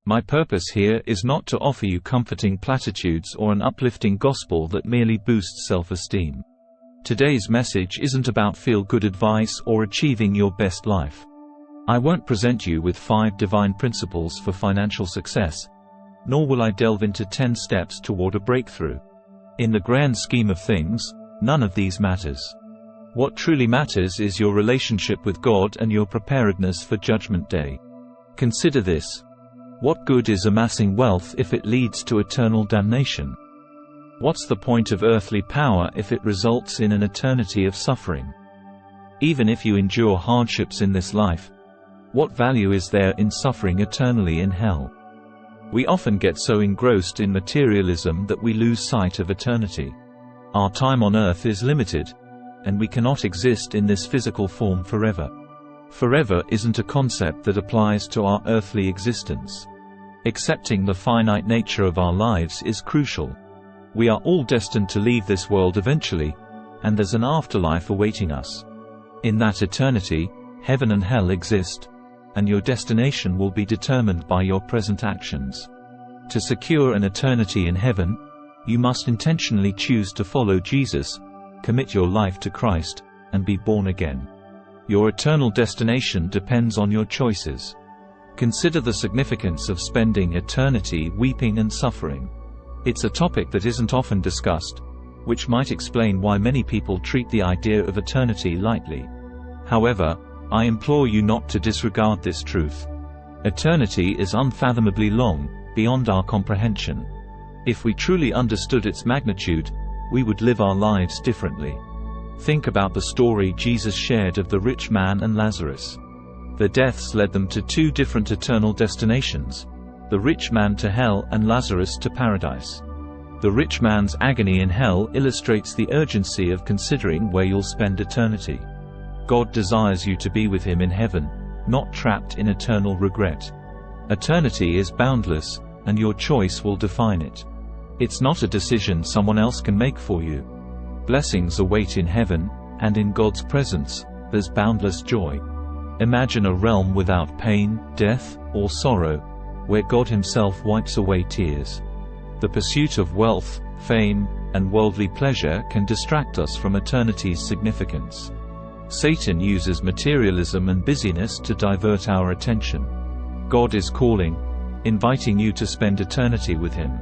My purpose here is not to offer you comforting platitudes or an uplifting gospel that merely boosts self-esteem. Today's message isn't about feel-good advice or achieving your best life. I won't present you with 5 divine principles for financial success, nor will I delve into 10 steps toward a breakthrough. In the grand scheme of things, none of these matters. What truly matters is your relationship with God and your preparedness for Judgment Day. Consider this. What good is amassing wealth if it leads to eternal damnation? What's the point of earthly power if it results in an eternity of suffering? Even if you endure hardships in this life, what value is there in suffering eternally in hell? We often get so engrossed in materialism that we lose sight of eternity. Our time on earth is limited, and we cannot exist in this physical form forever. Forever isn't a concept that applies to our earthly existence. Accepting the finite nature of our lives is crucial. We are all destined to leave this world eventually, and there's an afterlife awaiting us. In that eternity, heaven and hell exist, and your destination will be determined by your present actions. To secure an eternity in heaven, you must intentionally choose to follow Jesus, commit your life to Christ, and be born again. Your eternal destination depends on your choices. Consider the significance of spending eternity weeping and suffering. It's a topic that isn't often discussed, which might explain why many people treat the idea of eternity lightly. However, I implore you not to disregard this truth. Eternity is unfathomably long, beyond our comprehension. If we truly understood its magnitude, we would live our lives differently. Think about the story Jesus shared of the rich man and Lazarus. Their deaths led them to 2 different eternal destinations, the rich man to hell and Lazarus to paradise. The rich man's agony in hell illustrates the urgency of considering where you'll spend eternity. God desires you to be with Him in heaven, not trapped in eternal regret. Eternity is boundless, and your choice will define it. It's not a decision someone else can make for you. Blessings await in heaven, and in God's presence, there's boundless joy. Imagine a realm without pain, death, or sorrow, where God Himself wipes away tears. The pursuit of wealth, fame, and worldly pleasure can distract us from eternity's significance. Satan uses materialism and busyness to divert our attention. God is calling, inviting you to spend eternity with Him.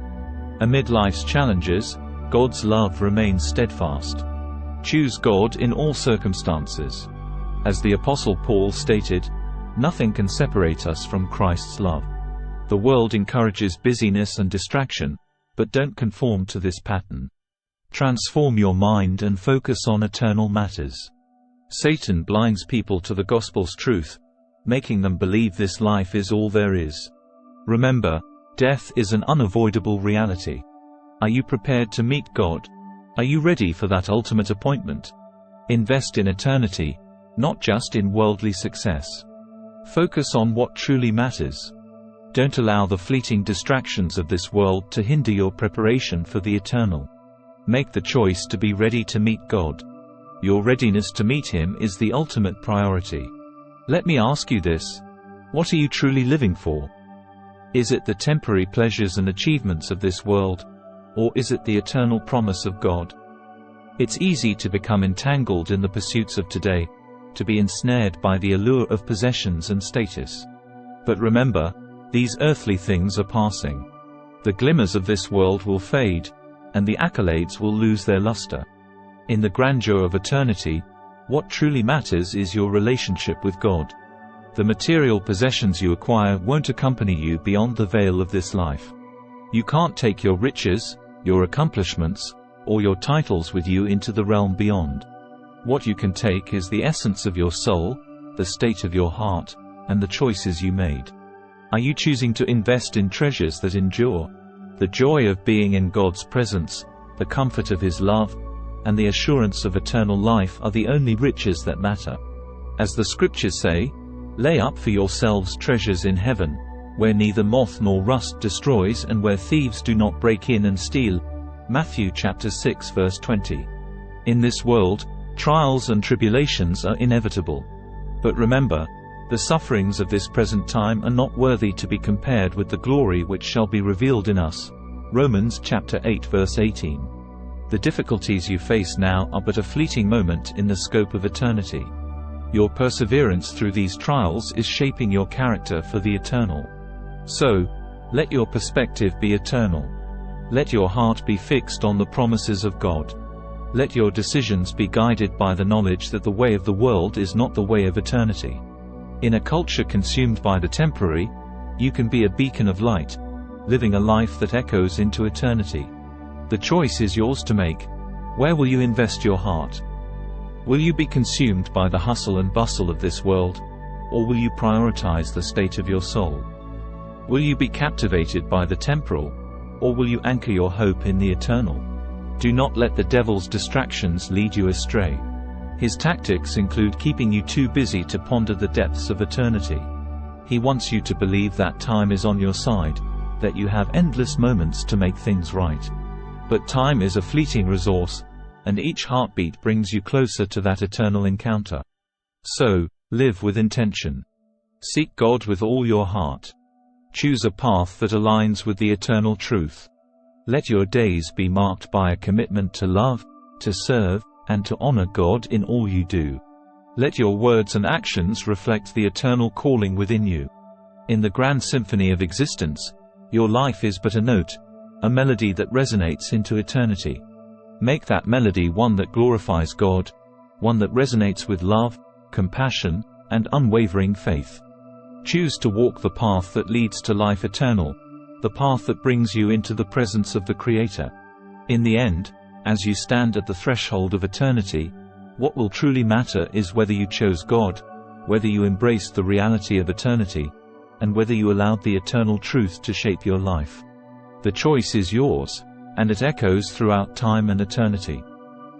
Amid life's challenges, God's love remains steadfast. Choose God in all circumstances. As the Apostle Paul stated, nothing can separate us from Christ's love. The world encourages busyness and distraction, but don't conform to this pattern. Transform your mind and focus on eternal matters. Satan blinds people to the gospel's truth, making them believe this life is all there is. Remember, death is an unavoidable reality. Are you prepared to meet God? Are you ready for that ultimate appointment? Invest in eternity, not just in worldly success. Focus on what truly matters. Don't allow the fleeting distractions of this world to hinder your preparation for the eternal. Make the choice to be ready to meet God. Your readiness to meet Him is the ultimate priority. Let me ask you this: what are you truly living for? Is it the temporary pleasures and achievements of this world, or is it the eternal promise of God? It's easy to become entangled in the pursuits of today, to be ensnared by the allure of possessions and status. But remember, these earthly things are passing. The glimmers of this world will fade, and the accolades will lose their luster. In the grandeur of eternity, what truly matters is your relationship with God. The material possessions you acquire won't accompany you beyond the veil of this life. You can't take your riches, your accomplishments, or your titles with you into the realm beyond. What you can take is the essence of your soul, the state of your heart, and the choices you made. Are you choosing to invest in treasures that endure? The joy of being in God's presence, the comfort of His love, and the assurance of eternal life are the only riches that matter. As the scriptures say, "Lay up for yourselves treasures in heaven, where neither moth nor rust destroys and where thieves do not break in and steal." Matthew chapter 6 verse 20. In this world, trials and tribulations are inevitable. But remember, The sufferings of this present time are not worthy to be compared with the glory which shall be revealed in us. Romans chapter 8 verse 18. The difficulties you face now are but a fleeting moment in the scope of eternity. Your perseverance through these trials is shaping your character for the eternal. So, let your perspective be eternal. Let your heart be fixed on the promises of God. Let your decisions be guided by the knowledge that the way of the world is not the way of eternity. In a culture consumed by the temporary, you can be a beacon of light, living a life that echoes into eternity. The choice is yours to make. Where will you invest your heart? Will you be consumed by the hustle and bustle of this world, or will you prioritize the state of your soul? Will you be captivated by the temporal, or will you anchor your hope in the eternal? Do not let the devil's distractions lead you astray. His tactics include keeping you too busy to ponder the depths of eternity. He wants you to believe that time is on your side, that you have endless moments to make things right. But time is a fleeting resource, and each heartbeat brings you closer to that eternal encounter. So, live with intention. Seek God with all your heart. Choose a path that aligns with the eternal truth. Let your days be marked by a commitment to love, to serve, and to honor God in all you do. Let your words and actions reflect the eternal calling within you. In the grand symphony of existence, your life is but a note, a melody that resonates into eternity. Make that melody one that glorifies God, one that resonates with love, compassion, and unwavering faith. Choose to walk the path that leads to life eternal, the path that brings you into the presence of the Creator. In the end, as you stand at the threshold of eternity, what will truly matter is whether you chose God, whether you embraced the reality of eternity, and whether you allowed the eternal truth to shape your life. The choice is yours, and it echoes throughout time and eternity.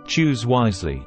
Choose wisely.